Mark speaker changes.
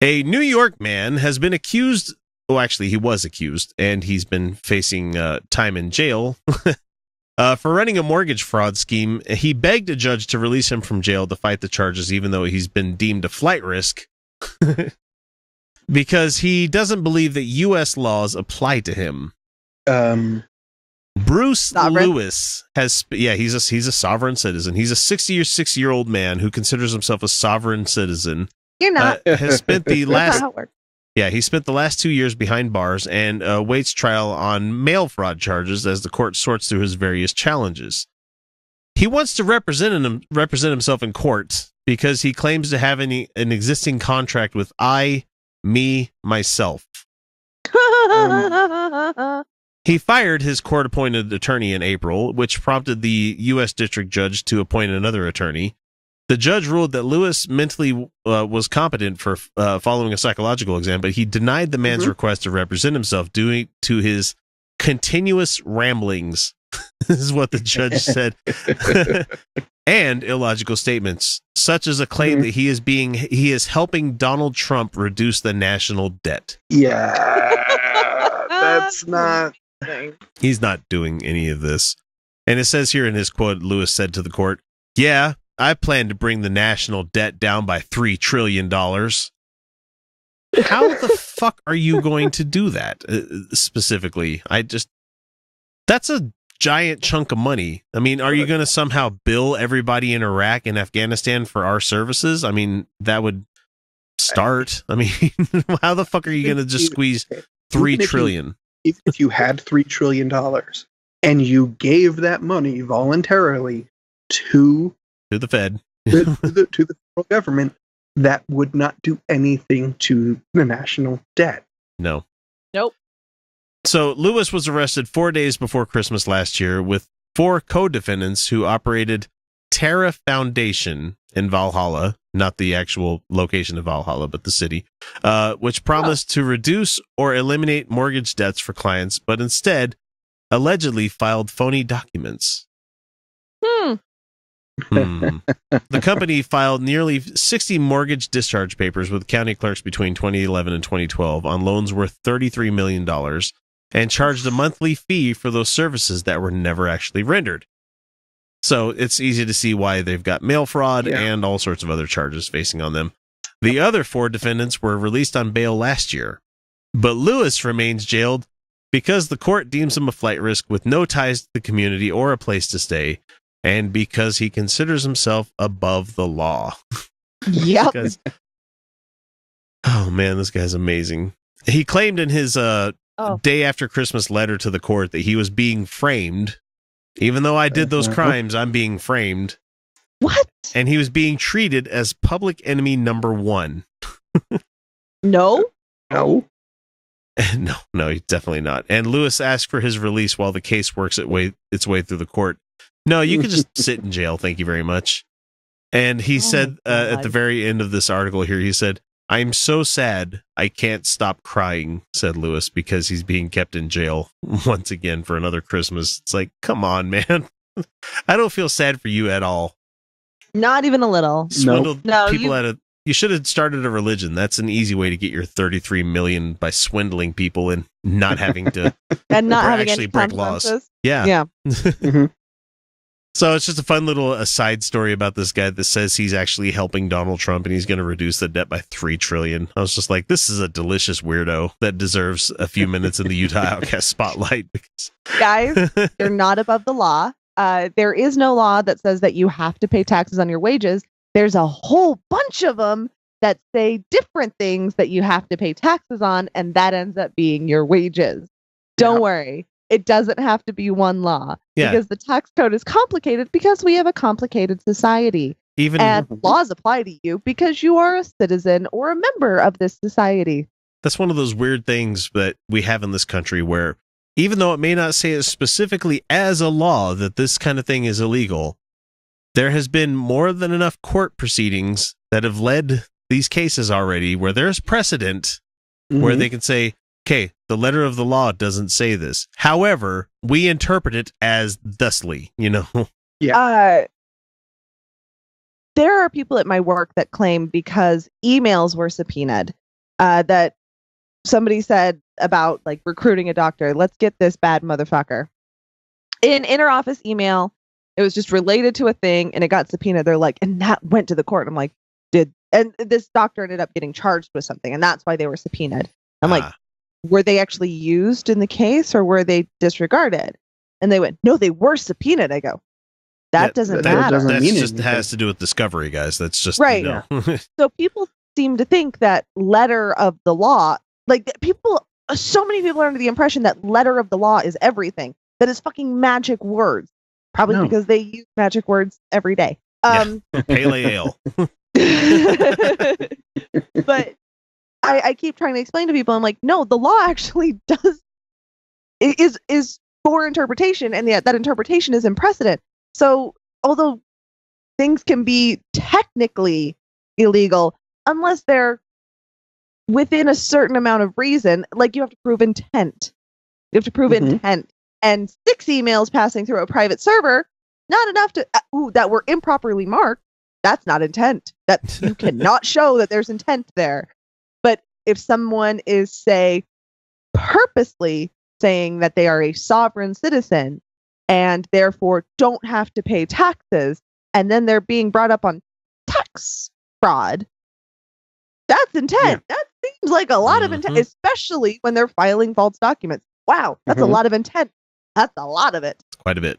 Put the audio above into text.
Speaker 1: A New York man has been accused. Oh, actually, he was accused, and he's been facing time in jail for running a mortgage fraud scheme. He begged a judge to release him from jail to fight the charges, even though he's been deemed a flight risk, because he doesn't believe that U.S. laws apply to him. Bruce
Speaker 2: Sovereign?
Speaker 1: Lewis he's a sovereign citizen. He's a 66-year-old man who considers himself a sovereign citizen.
Speaker 2: You're not.
Speaker 1: Has spent the
Speaker 2: That's
Speaker 1: last
Speaker 2: not how it works.
Speaker 1: he spent the last 2 years behind bars and awaits trial on mail fraud charges as the court sorts through his various challenges. He wants to represent himself in court because he claims to have an existing contract with myself. He fired his court-appointed attorney in April, which prompted the U.S. district judge to appoint another attorney. The judge ruled that Lewis mentally was competent for following a psychological exam, but he denied the man's request to represent himself due to his continuous ramblings. This is what the judge said. And illogical statements, such as a claim that he is helping Donald Trump reduce the national debt.
Speaker 3: Yeah, that's not...
Speaker 1: He's not doing any of this. And it says here in his quote, Lewis said to the court, "Yeah, I plan to bring the national debt down by $3 trillion. How the fuck are you going to do that specifically? That's a giant chunk of money. I mean, are you going to somehow bill everybody in Iraq and Afghanistan for our services? I mean, that would start. I mean, how the fuck are you going to just squeeze $3 trillion?
Speaker 3: If you had $3 trillion and you gave that money voluntarily to
Speaker 1: the Fed,
Speaker 3: to the federal government, that would not do anything to the national debt.
Speaker 1: No.
Speaker 2: Nope.
Speaker 1: So Lewis was arrested 4 days before Christmas last year with 4 co-defendants who operated Terra Foundation in Valhalla, not the actual location of Valhalla, but the city, which promised to reduce or eliminate mortgage debts for clients, but instead allegedly filed phony documents. The company filed nearly 60 mortgage discharge papers with county clerks between 2011 and 2012 on loans worth $33 million and charged a monthly fee for those services that were never actually rendered. So it's easy to see why they've got mail fraud and all sorts of other charges facing on them. The other 4 defendants were released on bail last year, but Lewis remains jailed because the court deems him a flight risk with no ties to the community or a place to stay, and because he considers himself above the law.
Speaker 2: Yep.
Speaker 1: Oh man, this guy's amazing. He claimed in his day after Christmas letter to the court that he was being framed. Even though I did those crimes, I'm being framed.
Speaker 2: What?
Speaker 1: And he was being treated as public enemy number 1.
Speaker 2: No?
Speaker 3: No.
Speaker 1: No, he's definitely not. And Lewis asked for his release while the case works its way through the court. No, you can just sit in jail. Thank you very much. And he said at the very end of this article here, he said, "I'm so sad I can't stop crying," said Lewis, because he's being kept in jail once again for another Christmas. It's like, come on, man. I don't feel sad for you at all.
Speaker 2: Not even a little.
Speaker 1: Swindled
Speaker 2: No,
Speaker 1: people you should have started a religion. That's an easy way to get your 33 million by swindling people and not having to
Speaker 2: and not having
Speaker 1: actually
Speaker 2: any
Speaker 1: break laws.
Speaker 2: consequences.
Speaker 1: Yeah.
Speaker 3: Mm-hmm.
Speaker 1: So it's just a fun little aside story about this guy that says he's actually helping Donald Trump and he's going to reduce the debt by $3 trillion. I was just like, this is a delicious weirdo that deserves a few minutes in the Utah Outcast spotlight.
Speaker 2: Guys, you're not above the law. There is no law that says that you have to pay taxes on your wages. There's a whole bunch of them that say different things that you have to pay taxes on, and that ends up being your wages. Don't worry. It doesn't have to be one law because the tax code is complicated because we have a complicated society. And laws apply to you because you are a citizen or a member of this society.
Speaker 1: That's one of those weird things that we have in this country where even though it may not say it specifically as a law that this kind of thing is illegal, there has been more than enough court proceedings that have led these cases already where there's precedent where they can say, okay, the letter of the law doesn't say this. However, we interpret it as thusly, you know?
Speaker 2: Yeah. There are people at my work that claim because emails were subpoenaed that somebody said about like recruiting a doctor. Let's get this bad motherfucker. In inter-office email, it was just related to a thing and it got subpoenaed. They're like, and that went to the court. I'm like, and this doctor ended up getting charged with something and that's why they were subpoenaed. I'm like, were they actually used in the case or were they disregarded? And they went, no, they were subpoenaed. I go, that doesn't matter.
Speaker 1: That just has to do with discovery, guys. That's just
Speaker 2: right.
Speaker 1: You know.
Speaker 2: So people seem to think that letter of the law, like so many people are under the impression that letter of the law is everything. That is fucking magic words. Probably because they use magic words every day.
Speaker 1: Pale ale.
Speaker 2: But I keep trying to explain to people, I'm like, no, the law actually is for interpretation, and that interpretation is in precedent. So although things can be technically illegal, unless they're within a certain amount of reason, like you have to prove intent. You have to prove intent. And 6 emails passing through a private server, not enough to that were improperly marked. That's not intent. That you cannot show that there's intent there. But if someone is, say, purposely saying that they are a sovereign citizen and therefore don't have to pay taxes, and then they're being brought up on tax fraud, that's intent. That seems like a lot of intent, especially when they're filing false documents. Wow, that's a lot of intent. That's a lot of it.
Speaker 1: Quite a bit.